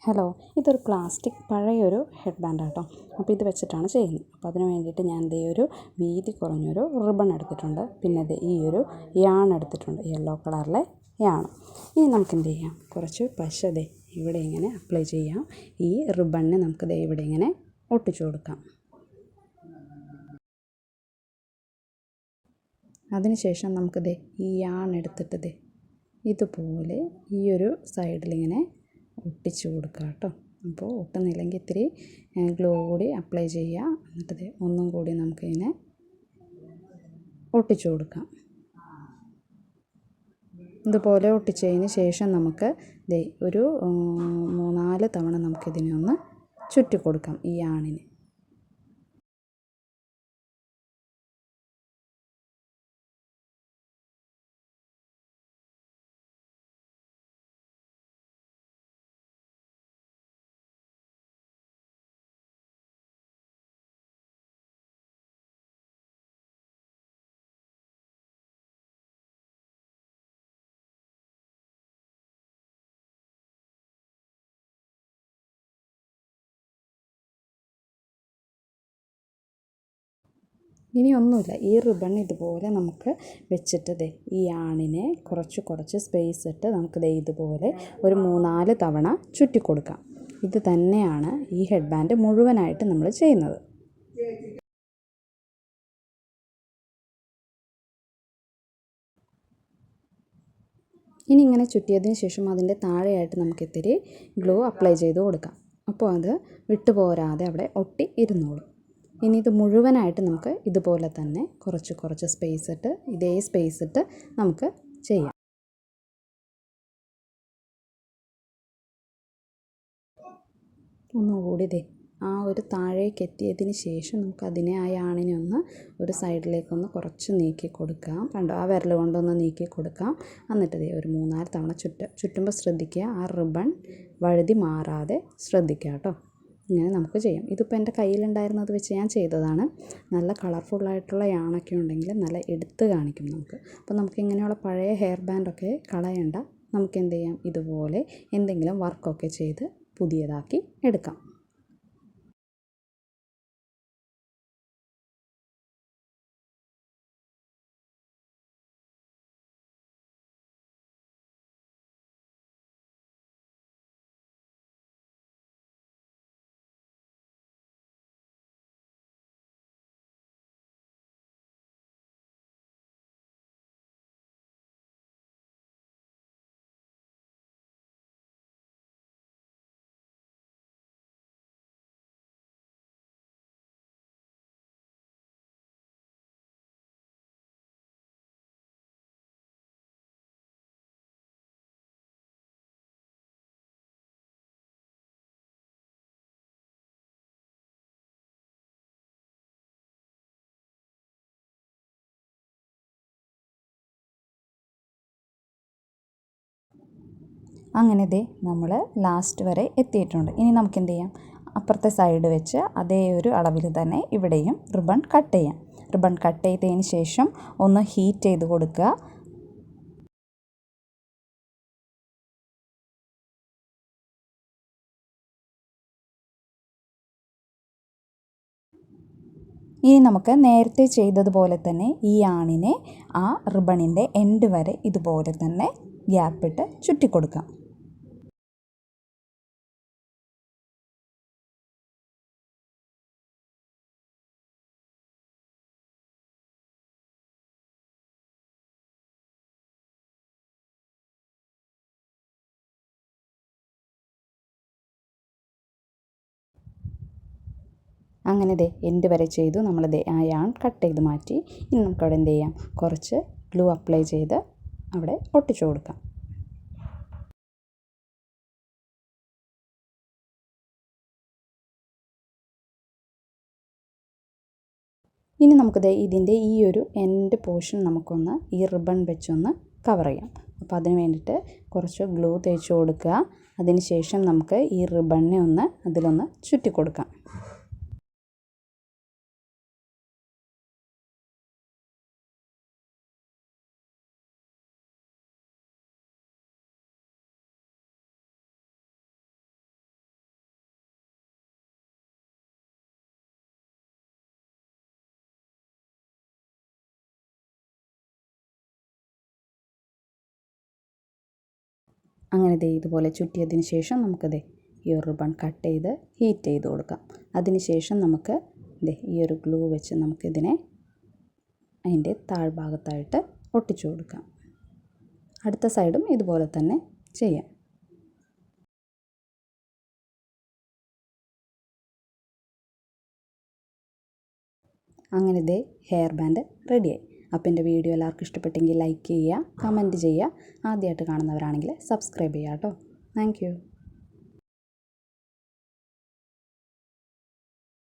Hello, ഇതൊരു plastic പഴയൊരു head band ആട്ടോ. അപ്പോൾ ഇത് വെച്ചിട്ടാണ് ചെയ്യുന്നത്. അപ്പോൾ അതിന് വേണ്ടിയിട്ട് ഞാൻ ഒരു വീതി കുറഞ്ഞൊരു റിബൺ എടുത്തിട്ടുണ്ട്. പിന്നെ ഈ ഒരു യാൺ എടുത്തിട്ടുണ്ട്, യെല്ലോ കളറിലെ യാണ്. ഇനി നമുക്ക് എന്ത് ചെയ്യാം, കുറച്ച് പശ ഇവിടെ ഇങ്ങനെ അപ്ലൈ ചെയ്യാം. ഈ റിബണിനെ നമുക്ക് ഇവിടെ ഇങ്ങനെ ഒട്ടിച്ചു കൊടുക്കാം. അതിനുശേഷം നമുക്ക് ഈ യാൺ എടുത്തിട്ട് ഇതുപോലെ ഈ ഒരു സൈഡിലിങ്ങനെ ഒട്ടിച്ചു കൊടുക്കുക കേട്ടോ. അപ്പോൾ ഒട്ടുന്നില്ലെങ്കിൽ ഇത്തിരി ഗ്ലൂ കൂടി അപ്ലൈ ചെയ്യുക. എന്നിട്ട് ഒന്നും കൂടി നമുക്കിങ്ങനെ ഒട്ടിച്ചു കൊടുക്കാം. ഇതുപോലെ ഒട്ടിച്ചതിന് ശേഷം നമുക്ക് ഒരു 3-4 തവണ നമുക്കിതിനെ ഒന്ന് ചുറ്റി കൊടുക്കാം ഈ ആണിന്. ഇനി ഒന്നുമില്ല, ഈ റിബൺ ഇതുപോലെ നമുക്ക് വെച്ചിട്ട് ഈ ആണിനെ കുറച്ച് സ്പേസ് ഇട്ട് നമുക്ക് ഇതുപോലെ ഒരു 3-4 തവണ ചുറ്റി കൊടുക്കാം. ഇത് തന്നെയാണ് ഈ ഹെഡ് ബാൻഡ് മുഴുവനായിട്ട് നമ്മൾ ചെയ്യുന്നത്. ഇനി ഇങ്ങനെ ചുറ്റിയതിന് ശേഷം അതിൻ്റെ താഴെയായിട്ട് നമുക്ക് ഇത്തിരി ഗ്ലൂ അപ്ലൈ ചെയ്ത് കൊടുക്കാം. അപ്പോൾ അത് വിട്ടുപോരാതെ അവിടെ ഒട്ടി ഇരുന്നോളും. ഇനി ഇത് മുഴുവനായിട്ട് നമുക്ക് ഇതുപോലെ തന്നെ കുറച്ച് സ്പേസ് ഇട്ട് ഇതേ സ്പേസ് ഇട്ട് നമുക്ക് ചെയ്യാം. ഒന്നുകൂടി ആ ഒരു താഴേക്ക് എത്തിയതിന് ശേഷം നമുക്കതിനെ ആ യാണിനെ ഒരു സൈഡിലേക്കൊന്ന് കുറച്ച് നീക്കി കൊടുക്കാം. കണ്ടോ, ആ വിരൽ കൊണ്ടൊന്ന് നീക്കി കൊടുക്കാം. എന്നിട്ട് ഒരു 3-4 തവണ ചുറ്റുമ്പോൾ ശ്രദ്ധിക്കുക, ആ റിബൺ വഴുതി മാറാതെ ശ്രദ്ധിക്കുക കേട്ടോ. ഇങ്ങനെ നമുക്ക് ചെയ്യാം. ഇതിപ്പോൾ എൻ്റെ കയ്യിലുണ്ടായിരുന്നത് വെച്ച് ഞാൻ ചെയ്തതാണ്. നല്ല കളർഫുള്ളായിട്ടുള്ള യാണൊക്കെ ഉണ്ടെങ്കിൽ നല്ല എടുത്ത് കാണിക്കും നമുക്ക്. അപ്പോൾ നമുക്ക് ഇങ്ങനെയുള്ള പഴയ ഹെയർ ബാൻഡൊക്കെ കളയണ്ട. നമുക്ക് എന്ത് ചെയ്യാം, ഇതുപോലെ എന്തെങ്കിലും വർക്കൊക്കെ ചെയ്ത് പുതിയതാക്കി എടുക്കാം. അങ്ങനെ നമ്മൾ ലാസ്റ്റ് വരെ എത്തിയിട്ടുണ്ട്. ഇനി നമുക്ക് എന്ത് ചെയ്യാം, അപ്പുറത്തെ സൈഡ് വെച്ച് അതേ ഒരു അളവിൽ തന്നെ ഇവിടെയും റിബൺ കട്ട് ചെയ്യാം. റിബൺ കട്ട് ചെയ്തതിന് ശേഷം ഒന്ന് ഹീറ്റ് ചെയ്ത് കൊടുക്കുക. ഇനി നമുക്ക് നേരത്തെ ചെയ്തതുപോലെ തന്നെ ഈ ആണിനെ ആ റിബണിൻ്റെ എൻഡ് വരെ ഇതുപോലെ തന്നെ ഗ്യാപ്പിട്ട് ചുറ്റിക്കൊടുക്കാം. അങ്ങനെ എൻഡ് വരെ ചെയ്തു. നമ്മൾ ആ യാൺ കട്ട് ചെയ്ത് മാറ്റി. ഇനി നമുക്കവിടെ എന്ത് ചെയ്യാം, കുറച്ച് ഗ്ലൂ അപ്ലൈ ചെയ്ത് അവിടെ ഒട്ടിച്ചു കൊടുക്കാം. ഇനി നമുക്ക് ഇതിൻ്റെ ഈ ഒരു എൻഡ് പോർഷൻ നമുക്കൊന്ന് ഈ റിബൺ വെച്ചൊന്ന് കവർ ചെയ്യാം. അപ്പോൾ അതിന് വേണ്ടിയിട്ട് കുറച്ച് ഗ്ലൂ തേച്ച് കൊടുക്കുക. അതിന് ശേഷം നമുക്ക് ഈ റിബണിനെ അതിലൊന്ന് ചുറ്റി കൊടുക്കാം. അങ്ങനെ ഇതുപോലെ ചുറ്റിയതിന് ശേഷം നമുക്കിത് ഈ ഒരു റിബൺ കട്ട് ചെയ്ത് ഹീറ്റ് ചെയ്ത് കൊടുക്കാം. അതിന് ശേഷം നമുക്ക് ഈ ഒരു ഗ്ലൂ വെച്ച് നമുക്കിതിനെ അതിൻ്റെ താഴ്ഭാഗത്തായിട്ട് ഒട്ടിച്ചു കൊടുക്കാം. അടുത്ത സൈഡും ഇതുപോലെ തന്നെ ചെയ്യാം. അങ്ങനെ ഹെയർ ബാൻഡ് റെഡിയായി. അപ്പോൾ എൻ്റെ വീഡിയോ എല്ലാവർക്കും ഇഷ്ടപ്പെട്ടെങ്കിൽ ലൈക്ക് ചെയ്യുക, കമൻറ്റ് ചെയ്യുക. ആദ്യമായിട്ട് കാണുന്നവരാണെങ്കിൽ സബ്സ്ക്രൈബ് ചെയ്യുക കേട്ടോ. Thank you.